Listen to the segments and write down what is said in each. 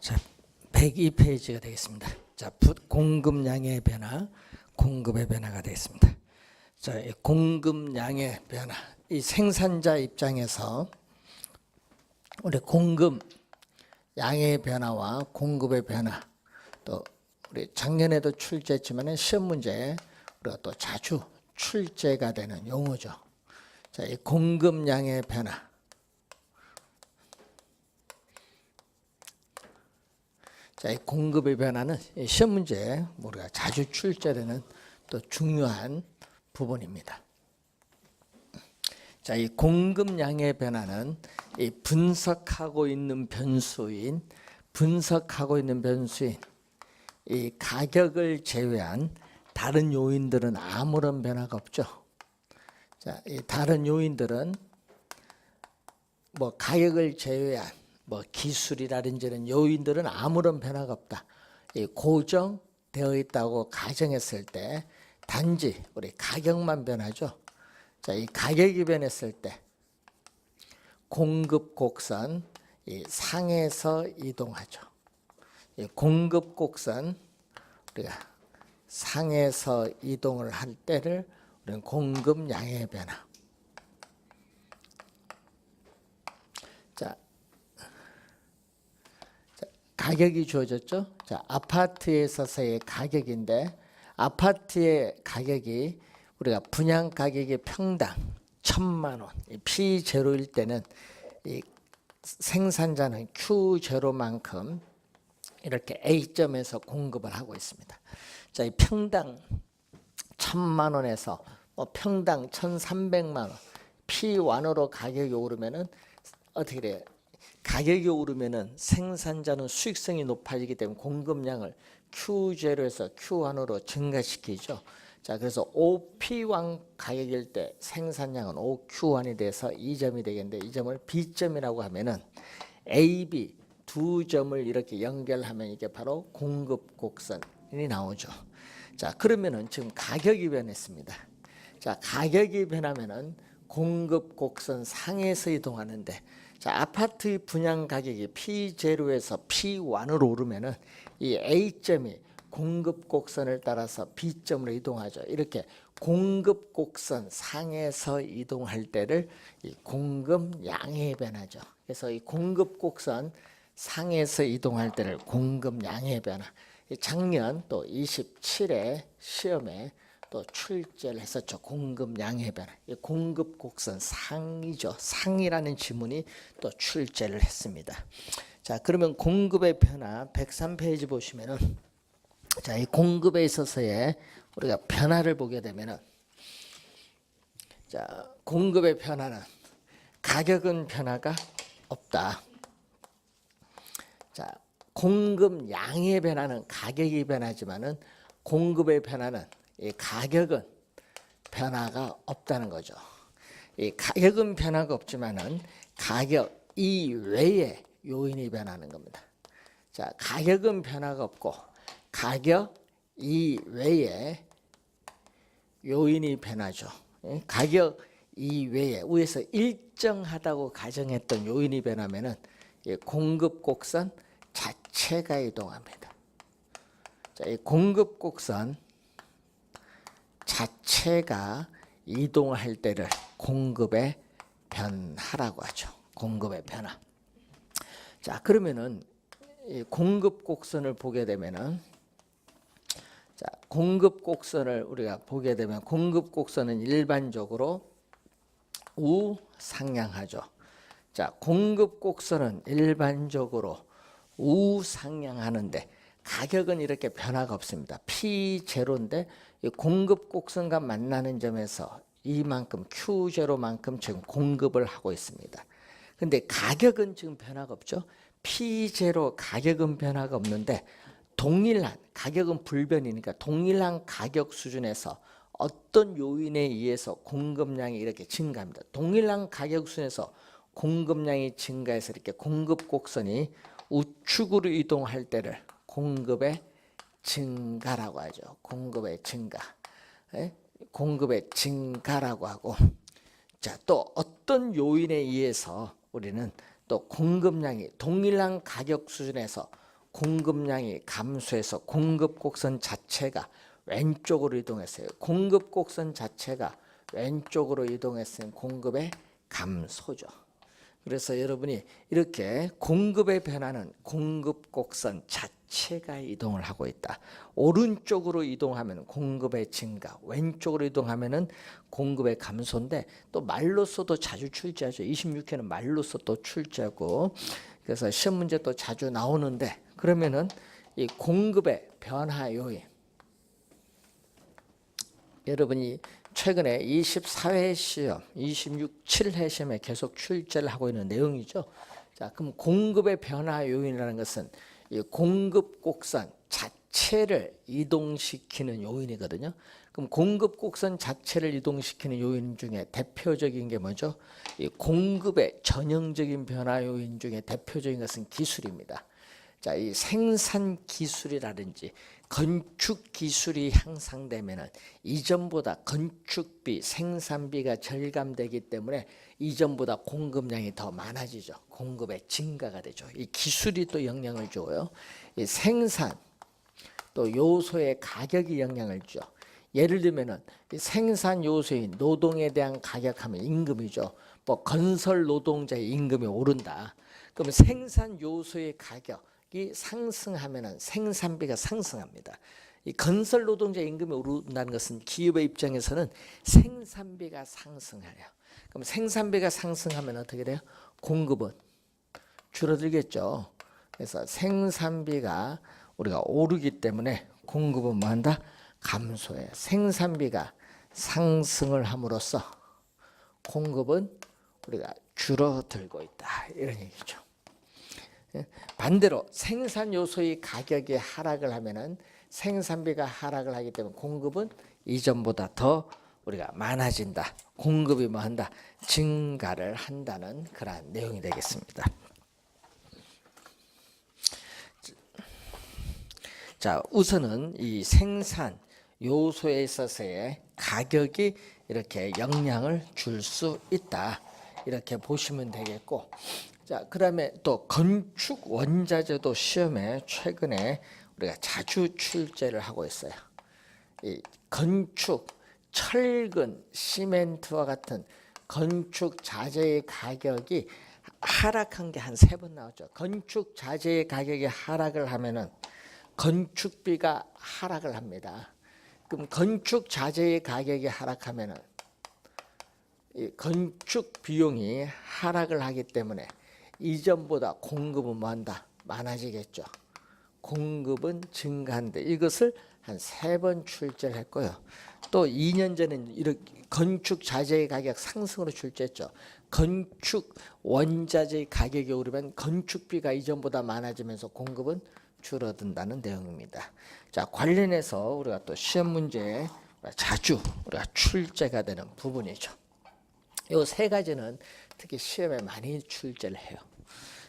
자, 102페이지가 되겠습니다. 자, 공급량의 변화, 공급의 변화가 되겠습니다. 자, 이 공급량의 변화, 이 생산자 입장에서 우리 공급 양의 변화와 공급의 변화, 또 우리 작년에도 출제했지만 시험 문제에 우리가 또 자주 출제가 되는 용어죠. 자, 이 공급량의 변화. 자, 이 공급의 변화는 시험 문제에 우리가 자주 출제되는 또 중요한 부분입니다. 자, 이 공급량의 변화는 이 분석하고 있는 변수인 이 가격을 제외한 다른 요인들은 아무런 변화가 없죠. 자, 이 다른 요인들은 뭐 가격을 제외한 뭐 기술이라든지 이런 요인들은 아무런 변화가 없다. 이 고정되어 있다고 가정했을 때 단지 우리 가격만 변하죠. 자, 이 가격이 변했을 때 공급 곡선 이 상에서 이동하죠. 이 공급 곡선 우리가 상에서 이동을 할 때를 우리는 공급량의 변화. 자, 가격이 주어졌죠. 자, 아파트에 있어서의 가격인데 아파트의 가격이 우리가 분양 가격이 평당 1,000만 원, P0일 때는 이 생산자는 Q0만큼 이렇게 A점에서 공급을 하고 있습니다. 자, 이 평당 1,000만 원에서 뭐 평당 1,300만 원, P1으로 가격이 오르면은 어떻게 돼요? 가격이 오르면은 생산자는 수익성이 높아지기 때문에 공급량을 Q0에서 Q1으로 증가시키죠. 자, 그래서 OP1 가격일 때 생산량은 OQ1이 돼서 2점이 되겠는데 이 점을 B점이라고 하면은 AB 두 점을 이렇게 연결하면 이게 바로 공급 곡선이 나오죠. 자, 그러면은 지금 가격이 변했습니다. 자, 가격이 변하면은 공급 곡선 상에서 이동하는데 자, 아파트 분양 가격이 P0에서 P1으로 오르면은 이 A점이 공급 곡선을 따라서 B점으로 이동하죠. 이렇게 공급 곡선 상에서 이동할 때를 이 공급량의 변화죠. 그래서 이 공급 곡선 상에서 이동할 때를 공급량의 변화. 작년 또 27회 시험에 또 출제를 했었죠. 공급량의 변화. 공급 곡선 상이죠. 상이라는 지문이 또 출제를 했습니다. 자, 그러면 공급의 변화 103페이지 보시면은 자, 이 공급에 있어서의 우리가 변화를 보게 되면은 자, 공급의 변화는 가격은 변화가 없다. 자, 공급량의 변화는 가격이 변하지만은 공급의 변화는 이 가격은 변화가 없다는 거죠. 이 가격은 변화가 없지만은 가격 이외의 요인이 변하는 겁니다. 자, 가격은 변화가 없고 가격 이외의 요인이 변하죠. 가격 이외에 위에서 일정하다고 가정했던 요인이 변하면은 공급 곡선 자체가 이동합니다. 자, 이 공급 곡선 자체가 이동할 때를 공급의 변화라고 하죠. 공급의 변화. 자, 그러면은 이 공급 곡선을 보게 되면은 자, 공급 곡선을 우리가 보게 되면 공급 곡선은 일반적으로 우상향하죠. 자, 공급 곡선은 일반적으로 우상향하는데 가격은 이렇게 변화가 없습니다. P0인데 공급 곡선과 만나는 점에서 이만큼 Q0만큼 지금 공급을 하고 있습니다. 근데 가격은 지금 변화가 없죠. P0 가격은 변화가 없는데 동일한 가격은 불변이니까 동일한 가격 수준에서 어떤 요인에 의해서 공급량이 이렇게 증가합니다. 동일한 가격 수준에서 공급량이 증가해서 이렇게 공급 곡선이 우측으로 이동할 때를 공급의 증가라고 하죠. 공급의 증가. 공급의 증가라고 하고 자, 또 어떤 요인에 의해서 우리는 또 공급량이 동일한 가격 수준에서 공급량이 감소해서 공급 곡선 자체가 왼쪽으로 이동했어요. 공급 곡선 자체가 왼쪽으로 이동했으면 공급의 감소죠. 그래서 여러분이 이렇게 공급의 변화는 공급 곡선 자체가 이동을 하고 있다. 오른쪽으로 이동하면 공급의 증가, 왼쪽으로 이동하면 공급의 감소인데 또 말로서도 자주 출제하죠. 26회는 말로서 또 출제하고 그래서 시험 문제 또 자주 나오는데 그러면은 이 공급의 변화 요인 여러분이 최근에 24회 시험, 7회 시험에 계속 출제를 하고 있는 내용이죠. 자, 그럼 공급의 변화 요인이라는 것은 이 공급 곡선 자체를 이동시키는 요인이거든요. 그럼 공급 곡선 자체를 이동시키는 요인 중에 대표적인 게 뭐죠? 이 공급의 전형적인 변화 요인 중에 대표적인 것은 기술입니다. 자, 이 생산 기술이라든지 건축 기술이 향상되면은 이전보다 건축비, 생산비가 절감되기 때문에 이전보다 공급량이 더 많아지죠. 공급의 증가가 되죠. 이 기술이 또 영향을 줘요. 이 생산 또 요소의 가격이 영향을 줘. 예를 들면은 이 생산 요소인 노동에 대한 가격하면 임금이죠. 뭐 건설 노동자의 임금이 오른다. 그러면 생산 요소의 가격이 상승하면은 생산비가 상승합니다. 이 건설 노동자 임금이 오른다는 것은 기업의 입장에서는 생산비가 상승해요. 그럼 생산비가 상승하면 어떻게 돼요? 공급은 줄어들겠죠. 그래서 생산비가 우리가 오르기 때문에 공급은 뭐한다? 감소해. 생산비가 상승을 함으로써 공급은 우리가 줄어들고 있다. 이런 얘기죠. 반대로 생산 요소의 가격이 하락을 하면은 생산비가 하락을 하기 때문에 공급은 이전보다 더 우리가 많아진다. 공급이 뭐한다? 증가를 한다는 그러한 내용이 되겠습니다. 자, 우선은 이 생산 요소에 있어서의 가격이 이렇게 영향을 줄 수 있다. 이렇게 보시면 되겠고, 자, 그다음에 또 건축 원자재도 시험에 최근에 우리가 자주 출제를 하고 있어요. 이 건축, 철근, 시멘트와 같은 건축 자재의 가격이 하락한 게 한 3번 나왔죠. 건축 자재의 가격이 하락을 하면은 건축비가 하락을 합니다. 그럼 건축 자재의 가격이 하락하면은 이 건축 비용이 하락을 하기 때문에 이전보다 공급은 뭐한다? 많아지겠죠. 공급은 증가한데 이것을 한 3번 출제를 했고요. 또 2년 전에는 이렇게 건축 자재의 가격 상승으로 출제했죠. 건축 원자재의 가격이 오르면 건축비가 이전보다 많아지면서 공급은 줄어든다는 내용입니다. 자, 관련해서 우리가 또 시험 문제에 자주 우리가 출제가 되는 부분이죠. 이 3가지는 특히 시험에 많이 출제를 해요.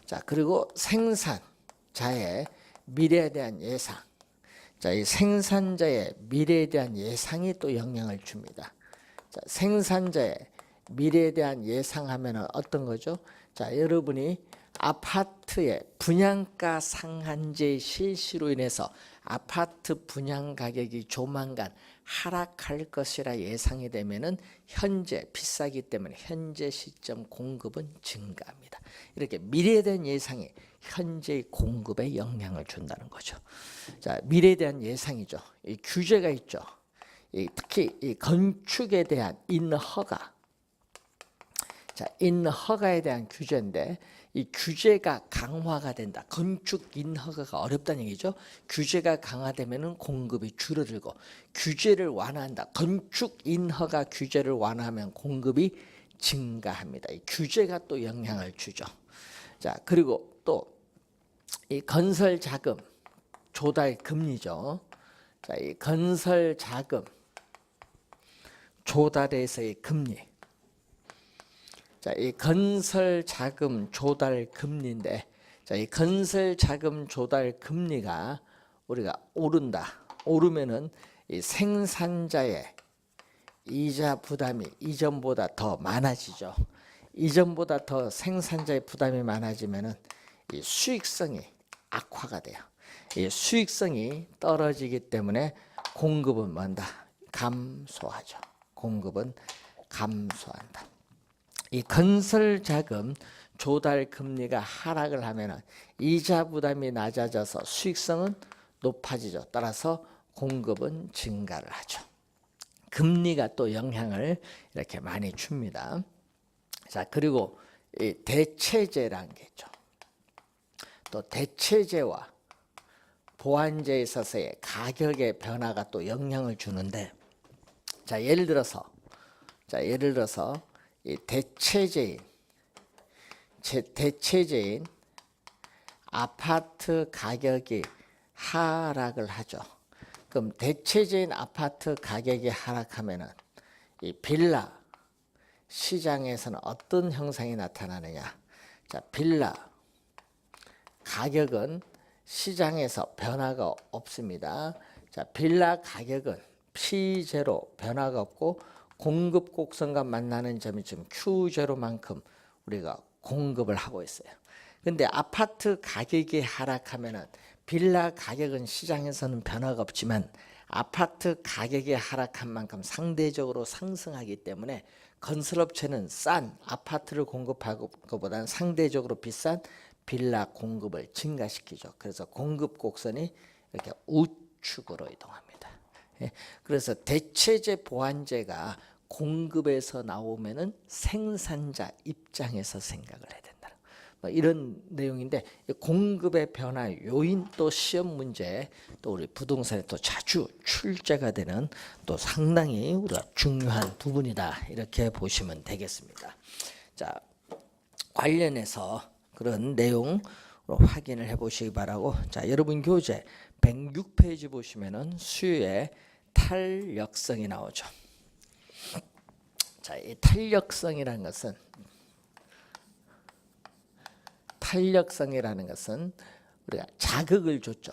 자, 그리고 생산자의 미래에 대한 예상. 자, 이 생산자의 미래에 대한 예상이 또 영향을 줍니다. 자, 생산자의 미래에 대한 예상하면은 어떤 거죠? 자, 여러분이 아파트의 분양가 상한제 실시로 인해서 아파트 분양 가격이 조만간 하락할 것이라 예상이 되면은 현재 비싸기 때문에 현재 시점 공급은 증가합니다. 이렇게 미래에 대한 예상이 현재의 공급에 영향을 준다는 거죠. 자, 미래에 대한 예상이죠. 이 규제가 있죠. 특히 이 건축에 대한 인허가. 자, 인허가에 대한 규제인데 이 규제가 강화가 된다. 건축 인허가가 어렵다는 얘기죠. 규제가 강화되면은 공급이 줄어들고 규제를 완화한다. 건축 인허가 규제를 완화하면 공급이 증가합니다. 이 규제가 또 영향을 주죠. 자, 그리고 또 이 건설 자금 조달 금리죠. 자, 이 건설 자금 조달에서의 금리. 자, 이 건설 자금 조달 금리인데, 자, 이 건설 자금 조달 금리가 우리가 오른다. 오르면은 이 생산자의 이자 부담이 이전보다 더 많아지죠. 이전보다 더 생산자의 부담이 많아지면은 이 수익성이 악화가 돼요. 이 수익성이 떨어지기 때문에 공급은 뭔다? 감소하죠. 공급은 감소한다. 이 건설 자금 조달 금리가 하락을 하면은 이자 부담이 낮아져서 수익성은 높아지죠. 따라서 공급은 증가를 하죠. 금리가 또 영향을 이렇게 많이 줍니다. 자, 그리고 이 대체재라는 게 있죠. 또 대체재와 보완재에 있어서의 가격의 변화가 또 영향을 주는데, 자, 예를 들어서 이 대체재인 아파트 가격이 하락을 하죠. 그럼 대체재인 아파트 가격이 하락하면은 이 빌라 시장에서는 어떤 형상이 나타나느냐? 자, 빌라 가격은 시장에서 변화가 없습니다. 자, 빌라 가격은 P0 변화가 없고 공급 곡선과 만나는 점이 지금 Q0만큼 우리가 공급을 하고 있어요. 근데 아파트 가격이 하락하면은 빌라 가격은 시장에서는 변화가 없지만 아파트 가격이 하락한 만큼 상대적으로 상승하기 때문에 건설업체는 싼 아파트를 공급하는 것보다는 상대적으로 비싼 빌라 공급을 증가시키죠. 그래서 공급 곡선이 이렇게 우측으로 이동합니다. 그래서 대체재 보완재가 공급에서 나오면은 생산자 입장에서 생각을 해야 된다. 뭐 이런 내용인데, 공급의 변화 요인 또 시험 문제 또 우리 부동산에 또 자주 출제가 되는 또 상당히 우리가 중요한 부분이다, 이렇게 보시면 되겠습니다. 자, 관련해서 그런 내용 확인을 해보시기 바라고. 자, 여러분 교재 106페이지 보시면은 수요의 탄력성이 나오죠. 자, 이 탄력성이라는 것은 우리가 자극을 줬죠.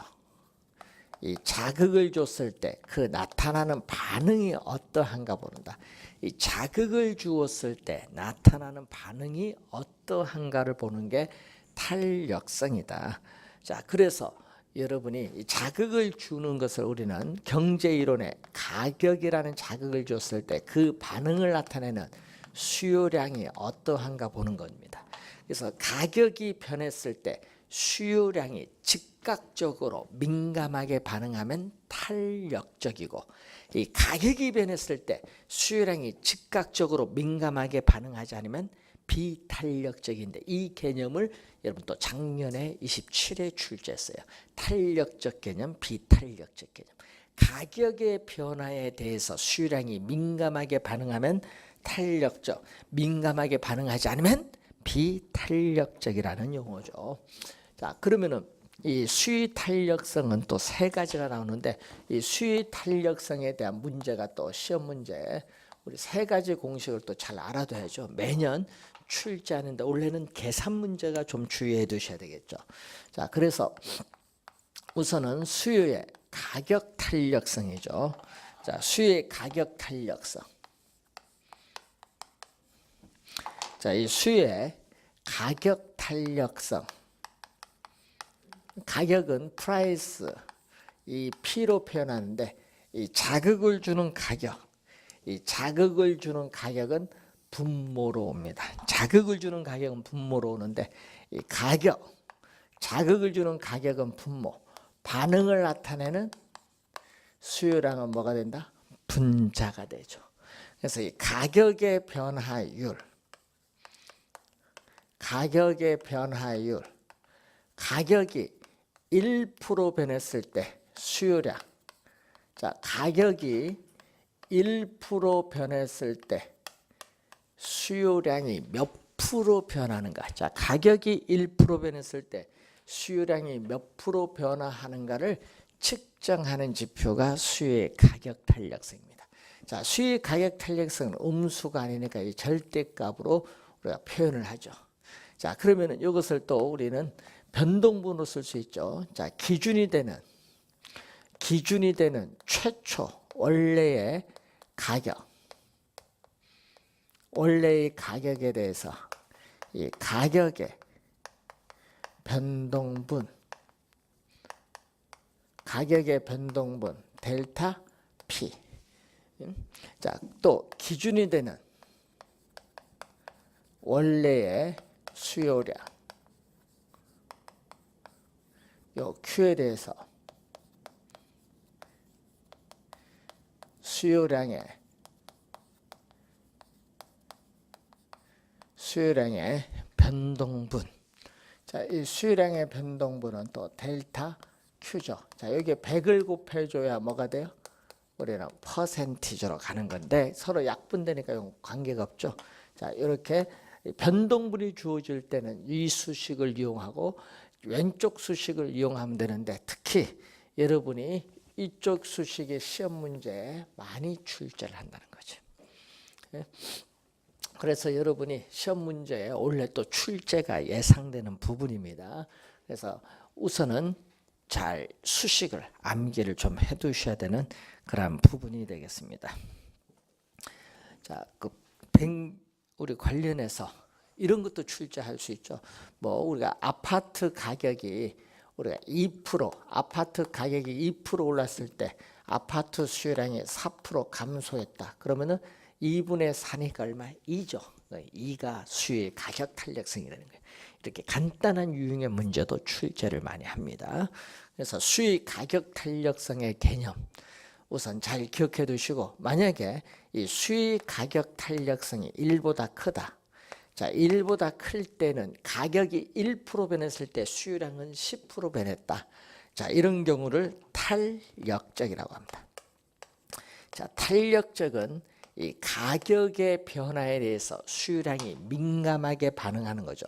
이 자극을 줬을 때 그 나타나는 반응이 어떠한가 보는다. 이 자극을 주었을 때 나타나는 반응이 어떠한가를 보는 게 탄력성이다. 자, 그래서 여러분이 이 자극을 주는 것을 우리는 경제이론에 가격이라는 자극을 줬을 때 그 반응을 나타내는 수요량이 어떠한가 보는 겁니다. 그래서 가격이 변했을 때 수요량이 즉각적으로 민감하게 반응하면 탄력적이고, 이 가격이 변했을 때 수요량이 즉각적으로 민감하게 반응하지 않으면 비탄력적인데, 이 개념을 여러분 또 작년에 27회 출제했어요. 탄력적 개념, 비탄력적 개념. 가격의 변화에 대해서 수요량이 민감하게 반응하면 탄력적, 민감하게 반응하지 않으면 비탄력적이라는 용어죠. 자, 그러면은 이 수위 탄력성은 또 세 가지가 나오는데, 이 수위 탄력성에 대한 문제가 또 시험 문제 우리 세 가지 공식을 또 잘 알아둬야죠. 매년 출제하는데 원래는 계산 문제가 좀 주의해 두셔야 되겠죠. 자, 그래서 우선은 수요의 가격 탄력성이죠. 자, 수요의 가격 탄력성. 자, 이 수요의 가격 탄력성. 가격은 프라이스, 이 P로 표현하는데, 이 자극을 주는 가격, 이 자극을 주는 가격은 분모로 옵니다. 자극을 주는 가격은 분모로 오는데, 이 가격, 자극을 주는 가격은 분모, 반응을 나타내는 수요량은 뭐가 된다? 분자가 되죠. 그래서 이 가격의 변화율, 가격이 1% 변했을 때 수요량. 자, 가격이 1% 변했을 때 수요량이 몇 프로 변하는가? 자, 가격이 1% 변했을 때 수요량이 몇 프로 변화하는가를 측정하는 지표가 수요의 가격 탄력성입니다. 자, 수요의 가격 탄력성은 음수가 아니니까 이 절대값으로 우리가 표현을 하죠. 자, 그러면은 이것을 또 우리는 변동분으로 쓸 수 있죠. 자, 기준이 되는 최초 원래의 가격에 대해서 이 가격의 변동분 가격의 변동분 델타 P. 자, 또 기준이 되는 원래의 수요량 요 Q에 대해서 수요량의 변동분. 자, 이 수요량의 변동분은 또 델타 Q죠. 자, 여기에 100을 곱해줘야 뭐가 돼요? 우리는 퍼센티지로 가는 건데 서로 약분되니까 이건 관계가 없죠. 자, 이렇게 변동분이 주어질 때는 이 수식을 이용하고 왼쪽 수식을 이용하면 되는데 특히 여러분이 이쪽 수식의 시험 문제에 많이 출제를 한다는 거죠. 그래서 여러분이 시험 문제에 원래 또 출제가 예상되는 부분입니다. 그래서 우선은 잘 수식을 암기를 좀 해두셔야 되는 그런 부분이 되겠습니다. 자, 우리 관련해서 이런 것도 출제할 수 있죠. 뭐 우리가 아파트 가격이 우리가 2% 아파트 가격이 2% 올랐을 때 아파트 수요량이 4% 감소했다. 그러면은 2분의 4니까 얼마? 2죠. 2가 수요의 가격 탄력성이 되는 거예요. 이렇게 간단한 유형의 문제도 출제를 많이 합니다. 그래서 수요 가격 탄력성의 개념 우선 잘 기억해 두시고 만약에 이 수요 가격 탄력성이 1보다 크다. 자, 1보다 클 때는 가격이 1% 변했을 때 수요량은 10% 변했다. 자, 이런 경우를 탄력적이라고 합니다. 자, 탄력적은 이 가격의 변화에 대해서 수요량이 민감하게 반응하는 거죠.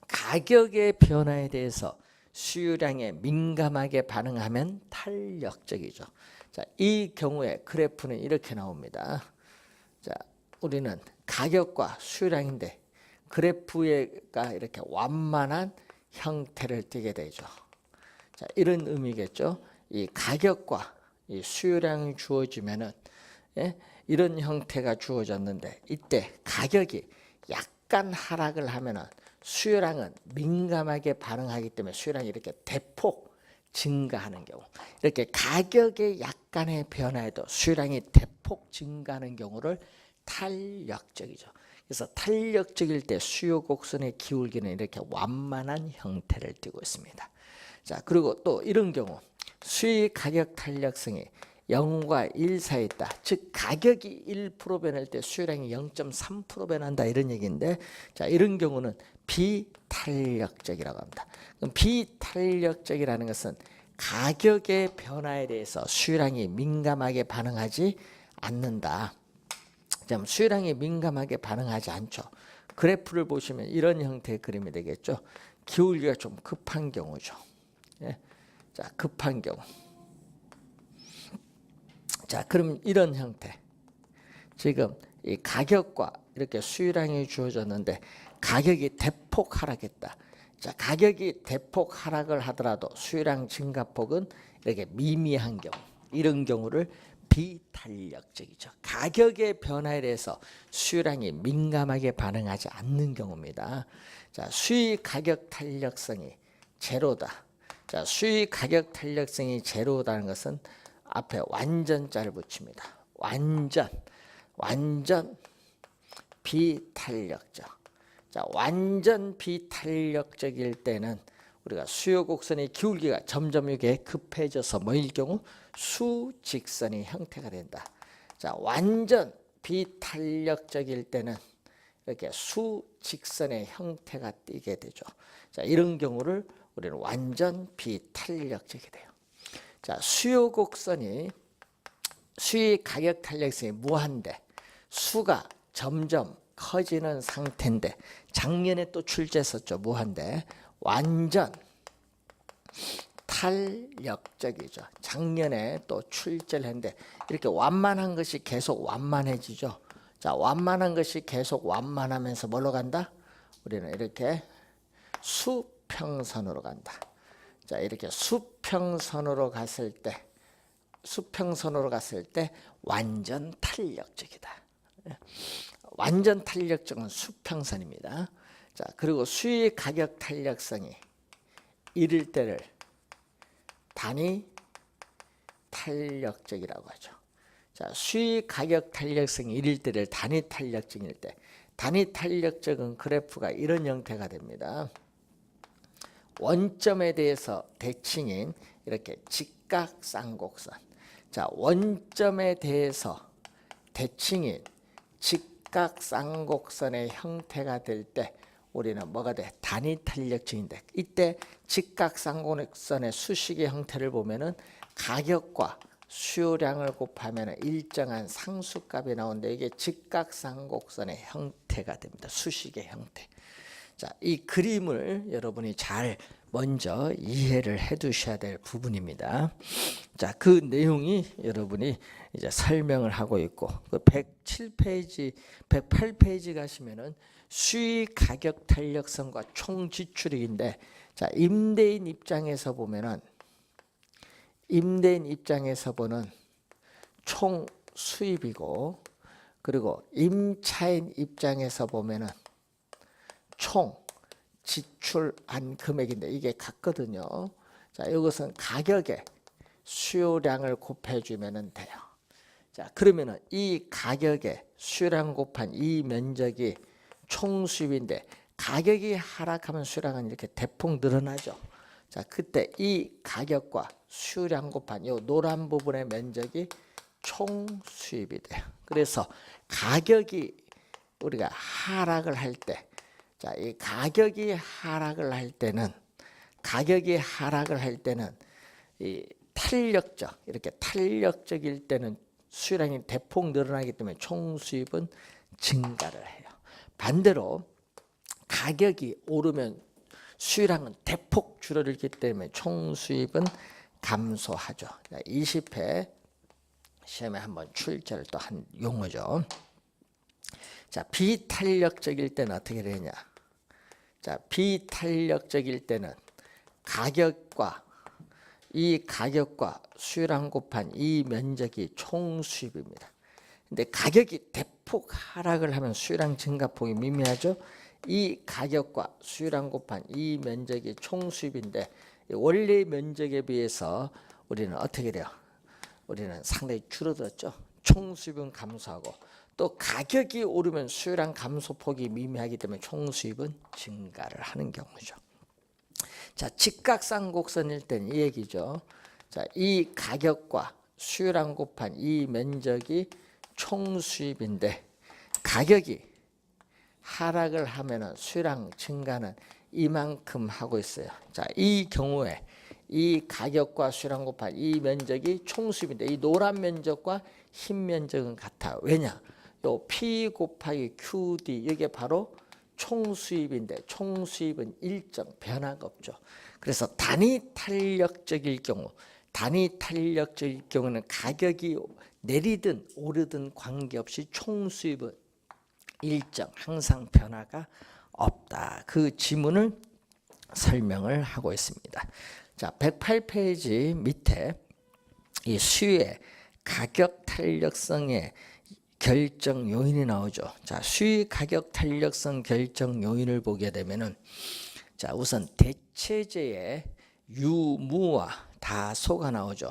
가격의 변화에 대해서 수요량에 민감하게 반응하면 탄력적이죠. 자, 이 경우에 그래프는 이렇게 나옵니다. 자, 우리는 가격과 수요량인데 그래프가 이렇게 완만한 형태를 띠게 되죠. 자, 이런 의미겠죠. 이 가격과 이 수요량이 주어지면은 이런 형태가 주어졌는데 이때 가격이 약간 하락을 하면은 수요량은 민감하게 반응하기 때문에 수요량이 이렇게 대폭 증가하는 경우, 이렇게 가격의 약간의 변화에도 수요량이 대폭 증가하는 경우를 탄력적이죠. 그래서 탄력적일 때 수요 곡선의 기울기는 이렇게 완만한 형태를 띠고 있습니다. 자, 그리고 또 이런 경우 수요 가격 탄력성이 0과 1 사이에 있다. 즉 가격이 1% 변할 때 수요량이 0.3% 변한다 이런 얘기인데, 자, 이런 경우는 비탄력적이라고 합니다. 그럼 비탄력적이라는 것은 가격의 변화에 대해서 수요량이 민감하게 반응하지 않는다. 수요량이 민감하게 반응하지 않죠. 그래프를 보시면 이런 형태의 그림이 되겠죠. 기울기가 좀 급한 경우죠. 예. 자, 급한 경우. 자, 그럼 이런 형태. 지금 이 가격과 이렇게 수요량이 주어졌는데 가격이 대폭 하락했다. 자, 가격이 대폭 하락을 하더라도 수요량 증가폭은 이렇게 미미한 경우, 이런 경우를 비탄력적이죠. 가격의 변화에 대해서 수요량이 민감하게 반응하지 않는 경우입니다. 자, 수요 가격 탄력성이 제로다. 자, 수요 가격 탄력성이 제로다는 것은 앞에 완전자를 붙입니다. 완전 비탄력적. 자, 완전 비탄력적일 때는 우리가 수요 곡선의 기울기가 점점 이게 급해져서 뭐일 경우 수직선의 형태가 된다. 자, 완전 비탄력적일 때는 이렇게 수직선의 형태가 띄게 되죠. 자, 이런 경우를 우리는 완전 비탄력적이 돼요. 자, 수요 곡선이 수요 가격 탄력성이 무한대 수가 점점 커지는 상태인데 작년에 또 출제했었죠. 무한대 완전 탄력적이죠. 작년에 또 출제를 했는데 이렇게 완만한 것이 계속 완만해지죠. 자, 완만한 것이 계속 완만하면서 뭘로 간다? 우리는 이렇게 수평선으로 간다. 자, 이렇게 수평선으로 갔을 때 완전 탄력적이다. 완전 탄력적은 수평선입니다. 자, 그리고 수요 가격 탄력성이 이를 때를 단위 탄력적이라고 하죠. 자, 수익 가격 탄력성이 1일 때를 단위 탄력적일 때, 단위 탄력적은 그래프가 이런 형태가 됩니다. 원점에 대해서 대칭인 이렇게 직각쌍곡선. 자, 원점에 대해서 대칭인 직각쌍곡선의 형태가 될 때 우리는 뭐가 돼? 단위 탄력적인데, 이때 직각쌍곡선의 수식의 형태를 보면은 가격과 수요량을 곱하면 일정한 상수값이 나오는데, 이게 직각쌍곡선의 형태가 됩니다. 수식의 형태. 자, 이 그림을 여러분이 잘 먼저 이해를 해 두셔야 될 부분입니다. 자, 그 내용이 여러분이 이제 설명을 하고 있고, 그 107페이지, 108페이지 가시면은 수익 가격 탄력성과 총 지출익인데, 자, 임대인 입장에서 보면은 총 수입이고, 그리고 임차인 입장에서 보면은 총 지출한 금액인데 이게 같거든요. 자, 이것은 가격에 수요량을 곱해주면 돼요. 자, 그러면은 이 가격에 수요량 곱한 이 면적이 총 수입인데, 가격이 하락하면 수요량은 이렇게 대폭 늘어나죠. 자, 그때 이 가격과 수요량 곱한 이 노란 부분의 면적이 총 수입이 돼요. 그래서 가격이 우리가 하락을 할 때, 자, 이 가격이 하락을 할 때는 이 이렇게 탄력적일 때는 수요량이 대폭 늘어나기 때문에 총 수입은 증가를 해요. 반대로 가격이 오르면 수요량은 대폭 줄어들기 때문에 총 수입은 감소하죠. 20회 시험에 한번 출제를 또 한 용어죠. 자, 비탄력적일 때는 어떻게 되냐? 자, 비탄력적일 때는 가격과 수요량 곱한 이 면적이 총 수입입니다. 근데 가격이 대폭 하락을 하면 수요량 증가폭이 미미하죠. 이 가격과 수요량 곱한 이 면적이 총 수입인데, 원래 면적에 비해서 우리는 어떻게 돼요? 우리는 상당히 줄어들었죠. 총 수입은 감소하고, 또 가격이 오르면 수요량 감소폭이 미미하기 때문에 총 수입은 증가를 하는 경우죠. 자, 직각쌍곡선일 때는 이 얘기죠. 자, 이 가격과 수요량 곱한 이 면적이 총 수입인데, 가격이 하락을 하면은 수요량 증가는 이만큼 하고 있어요. 자, 이 경우에 이 가격과 수요량 곱한 이 면적이 총 수입인데, 이 노란 면적과 흰 면적은 같아요. 왜냐? 요 P 곱하기 QD, 이게 바로 총 수입인데, 총 수입은 일정 변화가 없죠. 그래서 단위 탄력적일 경우는 가격이 내리든 오르든 관계없이 총 수입은 일정, 항상 변화가 없다. 그 지문을 설명을 하고 있습니다. 자, 108페이지 밑에 이 수요의 가격 탄력성의 결정 요인이 나오죠. 자, 수요 가격 탄력성 결정 요인을 보게 되면은, 자, 우선 대체재의 유무와 다소가 나오죠.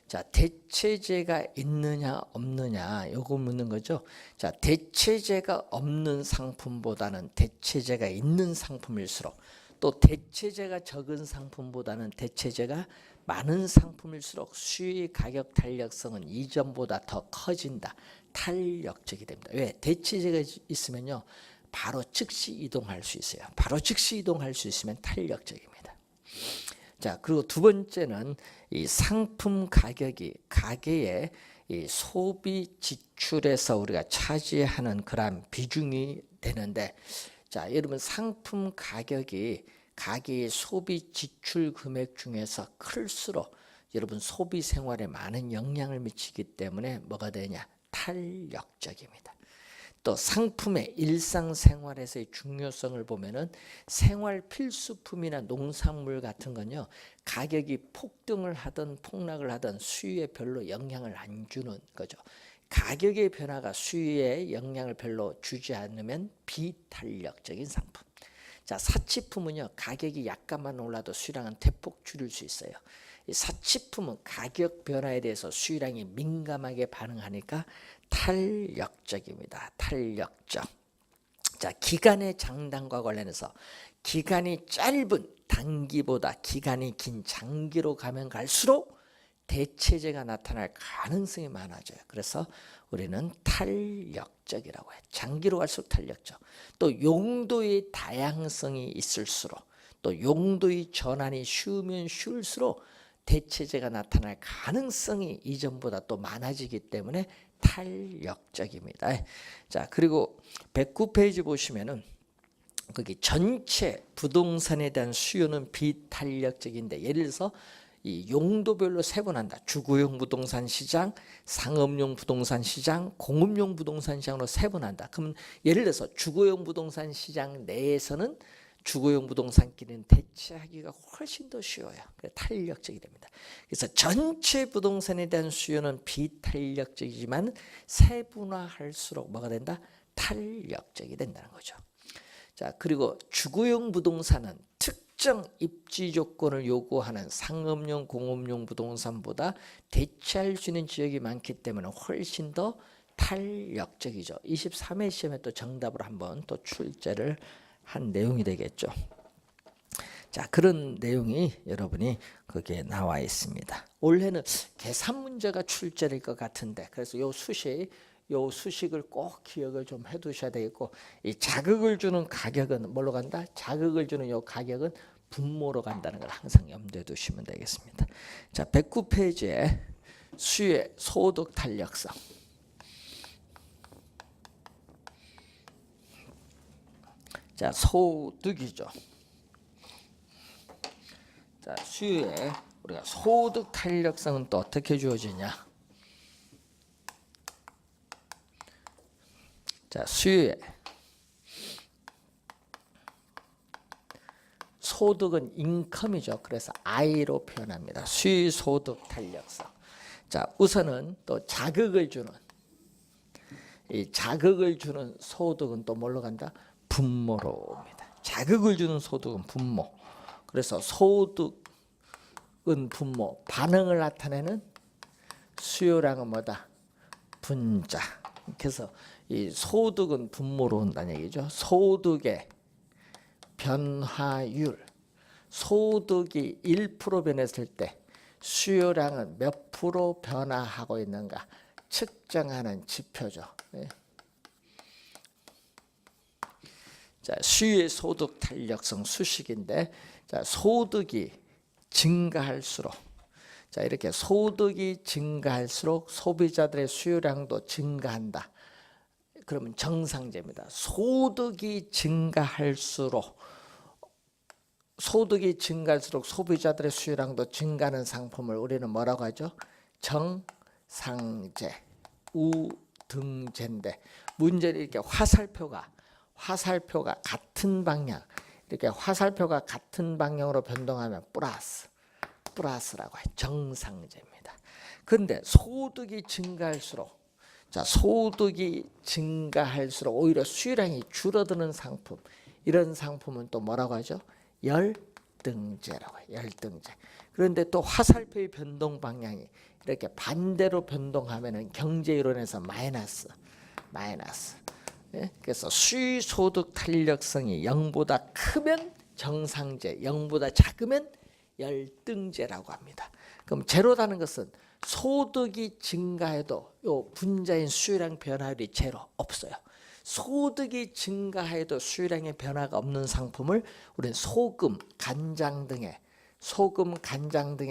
자, 대체재가 있느냐 없느냐, 요거 묻는 거죠. 자, 대체재가 없는 상품보다는 대체재가 있는 상품일수록, 또 대체재가 적은 상품보다는 대체재가 많은 상품일수록 수요 가격 탄력성은 이전보다 더 커진다. 탄력적이 됩니다. 왜? 대체재가 있으면요, 바로 즉시 이동할 수 있어요. 바로 즉시 이동할 수 있으면 탄력적입니다. 자, 그리고 두 번째는 이 상품 가격이 가계의 이 소비 지출에서 우리가 차지하는 그런 비중이 되는데, 자, 여러분 상품 가격이 가계의 소비 지출 금액 중에서 클수록 여러분 소비 생활에 많은 영향을 미치기 때문에 뭐가 되냐? 탄력적입니다. 또 상품의 일상생활에서의 중요성을 보면은 생활 필수품이나 농산물 같은 건요, 가격이 폭등을 하든 폭락을 하든 수요에 별로 영향을 안 주는 거죠. 가격의 변화가 수요에 영향을 별로 주지 않으면 비탄력적인 상품. 자, 사치품은요, 가격이 약간만 올라도 수요량은 대폭 줄일 수 있어요. 이 사치품은 가격 변화에 대해서 수요량이 민감하게 반응하니까 탄력적입니다. 탄력적. 자, 기간의 장단과 관련해서 기간이 짧은 단기보다 기간이 긴 장기로 가면 갈수록 대체제가 나타날 가능성이 많아져요. 그래서 우리는 탄력적이라고 해요. 장기로 갈수록 탄력적. 또 용도의 다양성이 있을수록, 또 용도의 전환이 쉬우면 쉬울수록 대체제가 나타날 가능성이 이전보다 또 많아지기 때문에 탄력적입니다. 자, 그리고 109페이지 보시면은 거기 전체 부동산에 대한 수요는 비탄력적인데, 예를 들어서 이 용도별로 세분한다. 주거용 부동산 시장, 상업용 부동산 시장, 공업용 부동산 시장으로 세분한다. 그럼 예를 들어서 주거용 부동산 시장 내에서는 주거용 부동산끼리는 대체하기가 훨씬 더 쉬워요. 탄력적이 됩니다. 그래서 전체 부동산에 대한 수요는 비탄력적이지만 세분화할수록 뭐가 된다? 탄력적이 된다는 거죠. 자, 그리고 주거용 부동산은 특정 입지 조건을 요구하는 상업용, 공업용 부동산보다 대체할 수 있는 지역이 많기 때문에 훨씬 더 탄력적이죠. 23회 시험에 또 정답을 한번 또 출제를 한 내용이 되겠죠. 자, 그런 내용이 여러분이 거기에 나와 있습니다. 올해는 계산 문제가 출제될 것 같은데, 그래서 요 수식을 꼭 기억을 좀 해두셔야 되겠고, 이 자극을 주는 가격은 뭘로 간다? 자극을 주는 요 가격은 분모로 간다는 걸 항상 염두에 두시면 되겠습니다. 자, 109페이지에 수요의 소득 탄력성. 자, 소득이죠. 자, 수요의 우리가 소득 탄력성은 또 어떻게 주어지냐? 자, 수요의 소득은 인컴이죠. 그래서 I로 표현합니다. 수요 소득 탄력성. 자, 우선은 또 자극을 주는, 이 자극을 주는 소득은 또 뭘로 간다? 분모로 옵니다. 자극을 주는 소득은 분모. 그래서 소득은 분모, 반응을 나타내는 수요량은 뭐다? 분자. 그래서 이 소득은 분모로 온다는 얘기죠. 소득의 변화율, 소득이 1% 변했을 때 수요량은 몇 프로 변화하고 있는가 측정하는 지표죠. 네. 자, 수요의 소득 탄력성 수식인데, 자, 소득이 증가할수록, 자, 이렇게 소득이 증가할수록 소비자들의 수요량도 증가한다. 그러면 정상제입니다. 소득이 증가할수록 소비자들의 수요량도 증가하는 상품을 우리는 뭐라고 하죠? 정상제, 우등제인데, 문제는 이렇게 화살표가 같은 방향, 이렇게 화살표가 같은 방향으로 변동하면 플러스라고 해요. 정상제입니다. 그런데 소득이 증가할수록, 자, 소득이 증가할수록 오히려 수요량이 줄어드는 상품, 이런 상품은 또 뭐라고 하죠? 열등제라고 해요. 열등제. 그런데 또 화살표의 변동 방향이 이렇게 반대로 변동하면은 경제 이론에서 마이너스. 예? 그래서 수요 소득 탄력성이 0보다 크면 정상제, 0보다 작으면 열등제라고 합니다. 그럼 제로라는 것은 소득이 증가해도 요 분자인 수요량 변화율이 제로 없어요. 소득이 증가해도 수요량의 변화가 없는 상품을 우리는 소금, 간장 등에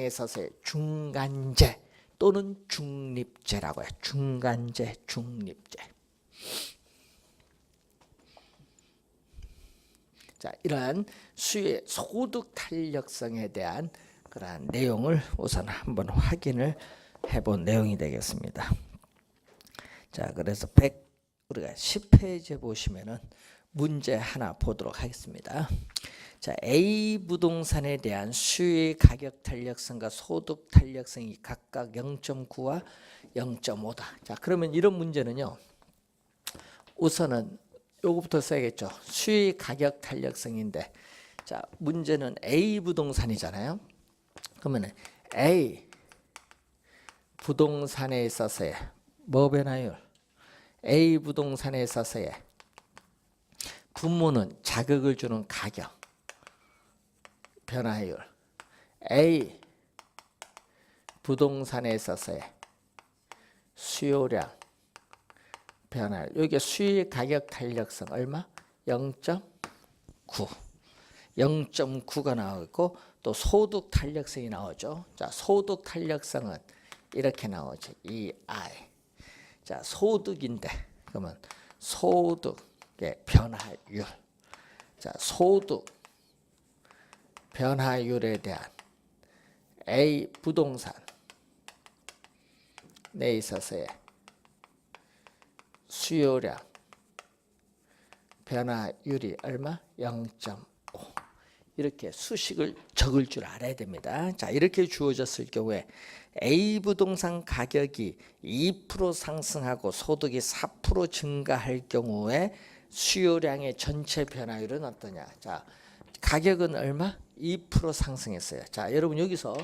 있어서의 중간제 또는 중립제라고 해요. 중간제, 중립제. 자, 이러한 수요의 소득 탄력성에 대한 그러한 내용을 우선 한번 확인을 해본 내용이 되겠습니다. 자, 그래서 우리가 10페이지에 보시면은 문제 하나 보도록 하겠습니다. 자, A 부동산에 대한 수요의 가격 탄력성과 소득 탄력성이 각각 0.9와 0.5다. 자, 그러면 이런 문제는요, 우선은 요거부터 써야겠죠. 수의 가격 탄력성인데, 자 문제는 A 부동산이잖아요. 그러면 A 부동산에 있어서의 뭐 변화율? A 부동산에 있어서의 분모는 자극을 주는 가격 변화율, A 부동산에 있어서의 수요량 변화율. 여기 수의 가격 탄력성 얼마? 0.9. 0.9가 나오고 또 소득 탄력성이 나오죠. 자, 소득 탄력성은 이렇게 나오죠. 이 I. 자, 소득인데 그러면 소득의 변화율. 자, 소득 변화율에 대한 A 부동산 내 있어서의 수요량 변화율이 얼마? 0.5. 이렇게 수식을 적을 줄 알아야 됩니다. 자, 이렇게 주어졌을 경우에 A 부동산 가격이 2% 상승하고 소득이 4% 증가할 경우에 수요량의 전체 변화율은 어떠냐? 자, 가격은 얼마? 2% 상승했어요. 자, 여러분 여기서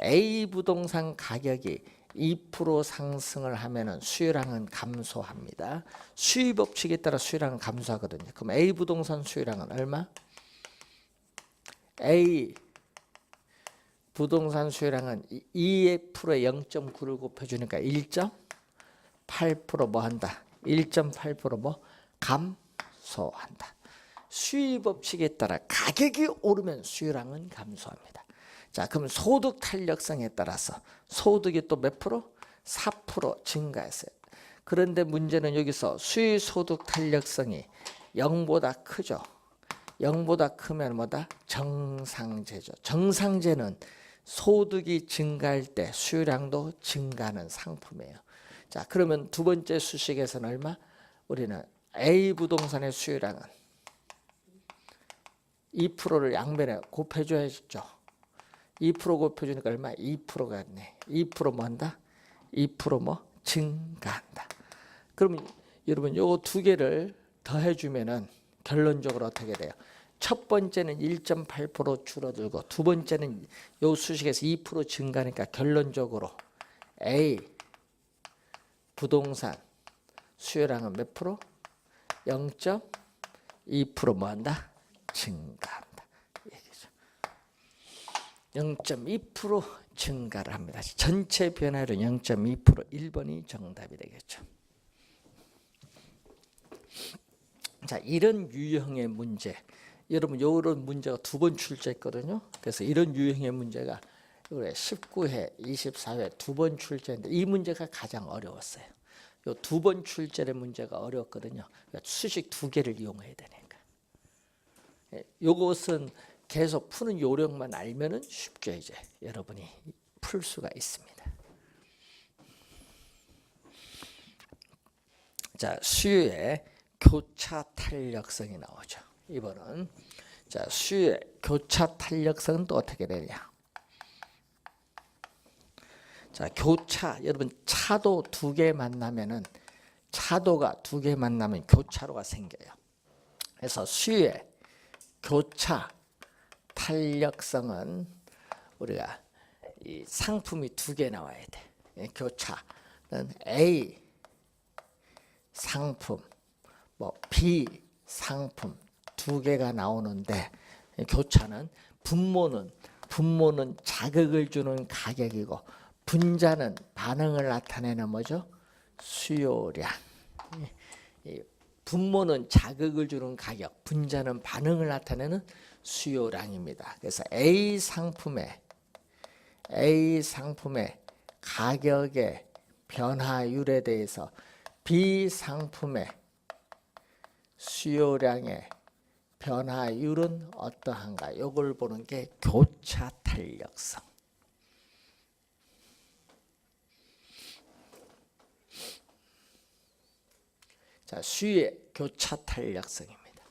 A 부동산 가격이 2% 상승을 하면은 수요량은 감소합니다. 수요 법칙에 따라 수요량은 감소하거든요. 그럼 A 부동산 수요량은 얼마? A 부동산 수요량은 2%에 0.9를 곱해주니까 1.8% 뭐 한다? 1.8% 뭐 감소한다. 수요 법칙에 따라 가격이 오르면 수요량은 감소합니다. 자, 그럼 소득 탄력성에 따라서 소득이 또 몇 프로? 4% 증가했어요. 그런데 문제는 여기서 수요 소득 탄력성이 0보다 크죠. 0보다 크면 뭐다? 정상제죠. 정상제는 소득이 증가할 때 수요량도 증가하는 상품이에요. 자, 그러면 두 번째 수식에서는 얼마? 우리는 A 부동산의 수요량은 2%를 양변에 곱해줘야죠. 2% 곱해주니까 얼마? 2%가 있네. 2% 뭐 한다? 2% 뭐 증가한다. 그러면 여러분 요 두 개를 더해주면은 결론적으로 어떻게 돼요? 첫 번째는 1.8% 줄어들고 두 번째는 요 수식에서 2% 증가하니까 결론적으로 A 부동산 수요량은 몇 프로? 0.2% 뭐 한다? 증가한다. 0.2% 증가를 합니다. 전체 변화율은 0.2%, 1번이 정답이 되겠죠. 자, 이런 유형의 문제, 여러분 이런 문제가 두 번 출제했거든요. 그래서 이런 유형의 문제가 19회, 24회 두 번 출제인데 이 문제가 가장 어려웠어요. 요 두 번 출제의 문제가 어려웠거든요. 그러니까 수식 두 개를 이용해야 되니까. 요것은 계속 푸는 요령만 알면은 쉽게 이제 여러분이 풀 수가 있습니다. 자, 수요의 교차 탄력성이 나오죠. 이번은 자, 수요의 교차 탄력성은 또 어떻게 되냐? 자, 교차, 여러분 차도 두 개 만나면은 차도가 두 개 만나면 교차로가 생겨요. 그래서 수요의 교차 탄력성은 우리가 이 상품이 두 개 나와야 돼. 교차는 A 상품, 뭐 B 상품 두 개가 나오는데 교차는 분모는 자극을 주는 가격이고 분자는 반응을 나타내는 뭐죠? 수요량. 분모는 자극을 주는 가격, 분자는 반응을 나타내는 수요량입니다. 그래서 A 상품의 가격의 변화율에 대해서 B 상품의 수요량의 변화율은 어떠한가? 이걸 보는 게 교차 탄력성. 자, 수요의 교차 탄력성입니다.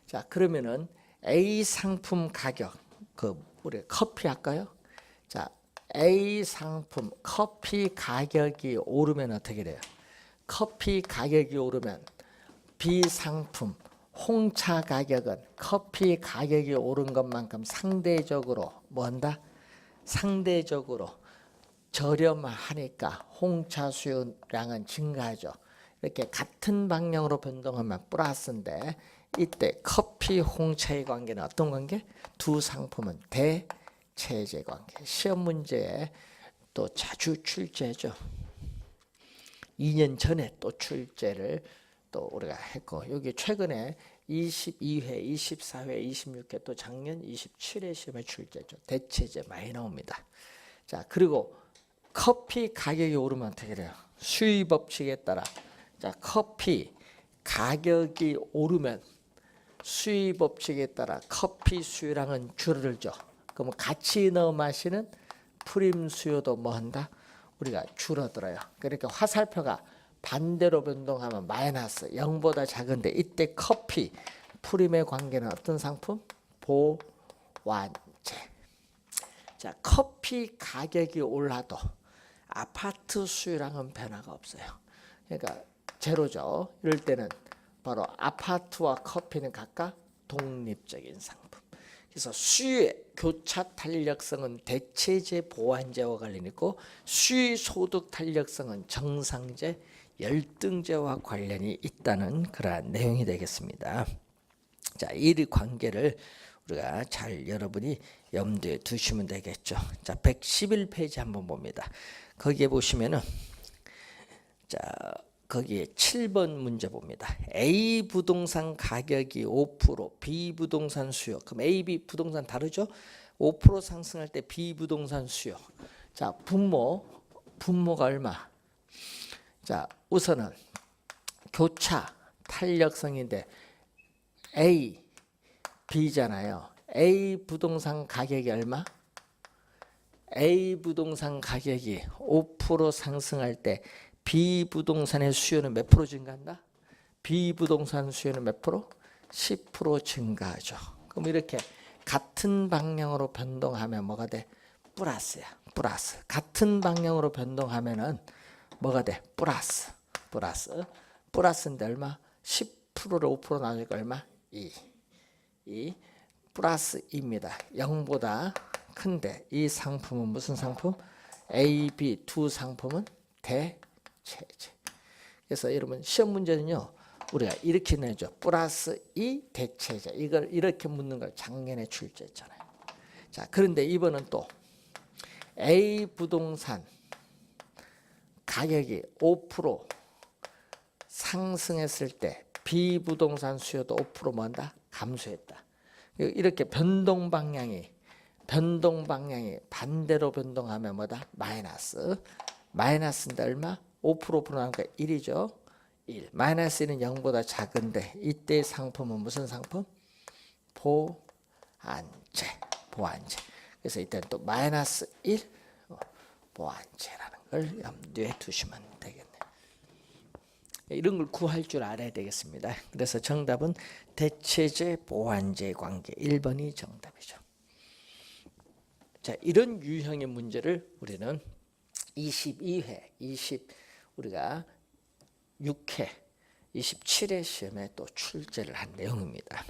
자, 그러면은 A 상품 가격, 우리 커피 할까요? 자, A 상품 커피 가격이 오르면 어떻게 돼요? 커피 가격이 오르면 B 상품 홍차 가격은 커피 가격이 오른 것만큼 상대적으로 뭐한다? 상대적으로 저렴하니까 홍차 수요량은 증가하죠. 이렇게 같은 방향으로 변동하면 플러스인데 이때 커피 홍차의 관계는 어떤 관계? 두 상품은 대체제 관계. 시험 문제에 또 자주 출제죠. 2년 전에 또 출제를 또 우리가 했고 여기 최근에 22회, 24회, 26회 또 작년 27회 시험에 출제죠. 대체제 많이 나옵니다. 자, 그리고 커피 가격이 오르면 어떻게 돼요? 수요 법칙에 따라 자, 커피 가격이 오르면 수요 법칙에 따라 커피 수요량은 줄어들죠. 그러면 같이 넣어 마시는 프림 수요도 뭐 한다? 우리가 줄어들어요. 그러니까 화살표가 반대로 변동하면 마이너스 0보다 작은데 이때 커피 프림의 관계는 어떤 상품? 보완제. 자, 커피 가격이 올라도 아파트 수요량은 변화가 없어요. 그러니까 제로죠. 이럴 때는 바로 아파트와 커피는 각각 독립적인 상품. 그래서 수요의 교차 탄력성은 대체제 보완제와 관련이 있고 수요 소득 탄력성은 정상제 열등제와 관련이 있다는 그러한 내용이 되겠습니다. 자, 이 관계를 우리가 잘 여러분이 염두에 두시면 되겠죠. 자, 111페이지 한번 봅니다. 거기에 보시면은 자, 거기에 7번 문제 봅니다. A 부동산 가격이 5%, B 부동산 수요. 그럼 A, B 부동산 다르죠? 5% 상승할 때 B 부동산 수요. 자, 분모가 얼마? 자, 우선은 교차 탄력성인데 A, B잖아요. A 부동산 가격이 얼마? A 부동산 가격이 5% 상승할 때 B 부동산의 수요는 몇 프로 증가한다? B 부동산 수요는 몇 프로? 10% 증가하죠. 그럼 이렇게 같은 방향으로 변동하면 뭐가 돼? 플러스야. 플러스. 같은 방향으로 변동하면은 뭐가 돼? 플러스. 플러스인데 얼마? 10%를 5% 나누니까 얼마? 2 플러스 2입니다. 0보다 큰데 이 상품은 무슨 상품? A, B 두 상품은 대체제. 그래서 여러분 시험 문제는요. 우리가 이렇게 내죠. 플러스 2 대체제. 이걸 이렇게 묻는 걸 작년에 출제했잖아요. 자, 그런데 이번은 또 A 부동산 가격이 5% 상승했을 때 B 부동산 수요도 5% 뭐한다? 감소했다. 이렇게 변동 방향이 반대로 변동하면 뭐다? 마이너스인데 얼마? 5% 나니까 1이죠. 1. 마이너스 1은 0보다 작은데 이때 상품은 무슨 상품? 보완제. 그래서 이때는 또 마이너스 1 보완제라는 걸 염두에 두시면 되겠네요. 이런 걸 구할 줄 알아야 되겠습니다. 그래서 정답은 대체제 보완제 관계 1번이 정답이죠. 자, 이런 유형의 문제를 우리는 22회, 우리가 6회, 27회 시험에 또 출제를 한 내용입니다.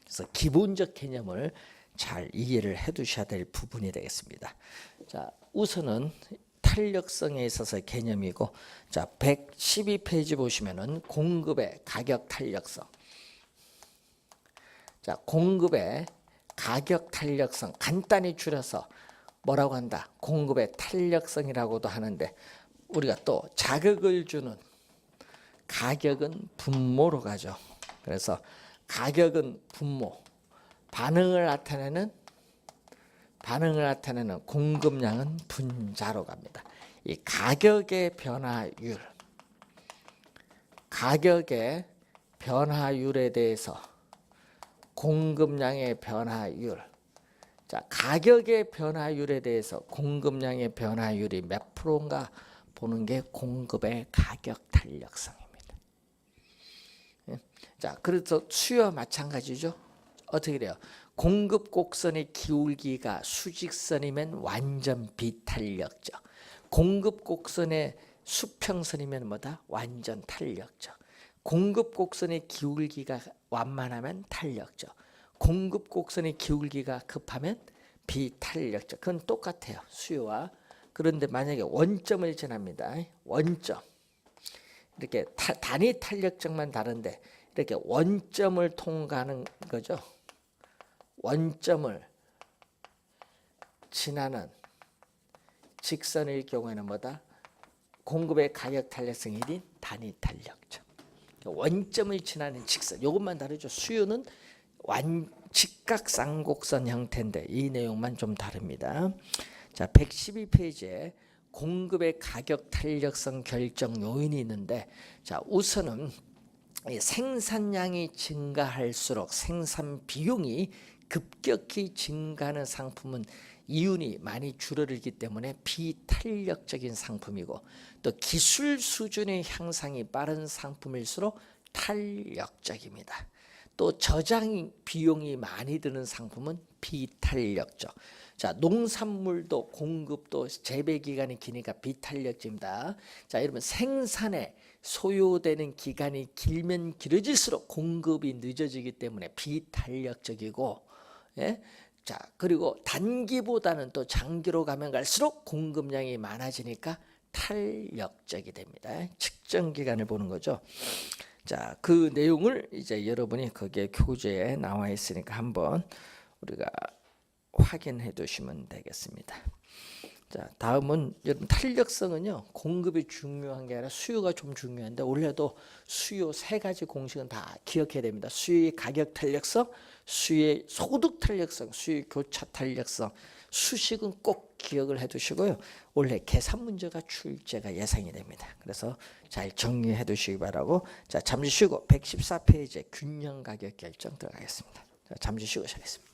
그래서 기본적 개념을 잘 이해를 해 두셔야 될 부분이 되겠습니다. 자, 우선은 탄력성에 있어서 개념이고, 자, 112페이지 보시면은 공급의 가격 탄력성. 자, 공급의 가격 탄력성 간단히 줄여서 뭐라고 한다? 공급의 탄력성이라고도 하는데 우리가 또 자극을 주는 가격은 분모로 가죠. 그래서 가격은 분모, 반응을 나타내는 공급량은 분자로 갑니다. 이 가격의 변화율에 대해서 공급량의 변화율. 자, 가격의 변화율에 대해서 공급량의 변화율이 몇 프로인가 보는 게 공급의 가격 탄력성입니다. 자, 그래서 수요와 마찬가지죠. 어떻게 돼요? 공급 곡선의 기울기가 수직선이면 완전 비탄력적. 공급 곡선의 수평선이면 뭐다? 완전 탄력적. 공급 곡선의 기울기가 완만하면 탄력죠. 공급 곡선의 기울기가 급하면 비탄력죠. 그건 똑같아요. 수요와. 그런데 만약에 원점을 지납니다. 원점. 이렇게 단위 탄력점만 다른데 이렇게 원점을 통과하는 거죠. 원점을 지나는 직선일 경우에는 뭐다? 공급의 가격 탄력성 1인 단위 탄력점. 원점을 지나는 직선. 이것만 다르죠. 수요는 직각쌍곡선 형태인데 이 내용만 좀 다릅니다. 자, 112페이지에 공급의 가격 탄력성 결정 요인이 있는데, 자, 우선은 생산량이 증가할수록 생산 비용이 급격히 증가하는 상품은 이윤이 많이 줄어들기 때문에 비탄력적인 상품이고, 또 기술 수준의 향상이 빠른 상품일수록 탄력적입니다. 또 저장 비용이 많이 드는 상품은 비탄력적. 자, 농산물도 공급도 재배 기간이 기니까 비탄력적입니다. 자, 여러분 생산에 소요되는 기간이 길면 길어질수록 공급이 늦어지기 때문에 비탄력적이고, 예? 자, 그리고 단기보다는 또 장기로 가면 갈수록 공급량이 많아지니까 탄력적이 됩니다. 측정 기간을 보는 거죠. 자, 그 내용을 이제 여러분이 거기에 교재에 나와 있으니까 한번 우리가 확인해 두시면 되겠습니다. 자, 다음은 여러분 탄력성은요, 공급이 중요한 게 아니라 수요가 좀 중요한데, 올해도 수요 세 가지 공식은 다 기억해야 됩니다. 수요의 가격 탄력성, 수요의 소득 탄력성, 수요의 교차 탄력성, 수식은 꼭 기억을 해 두시고요. 올해 계산 문제가 출제가 예상이 됩니다. 그래서 잘 정리해 두시기 바라고. 자, 잠시 쉬고 114페이지에 균형 가격 결정 들어가겠습니다. 자, 잠시 쉬고 시작하겠습니다.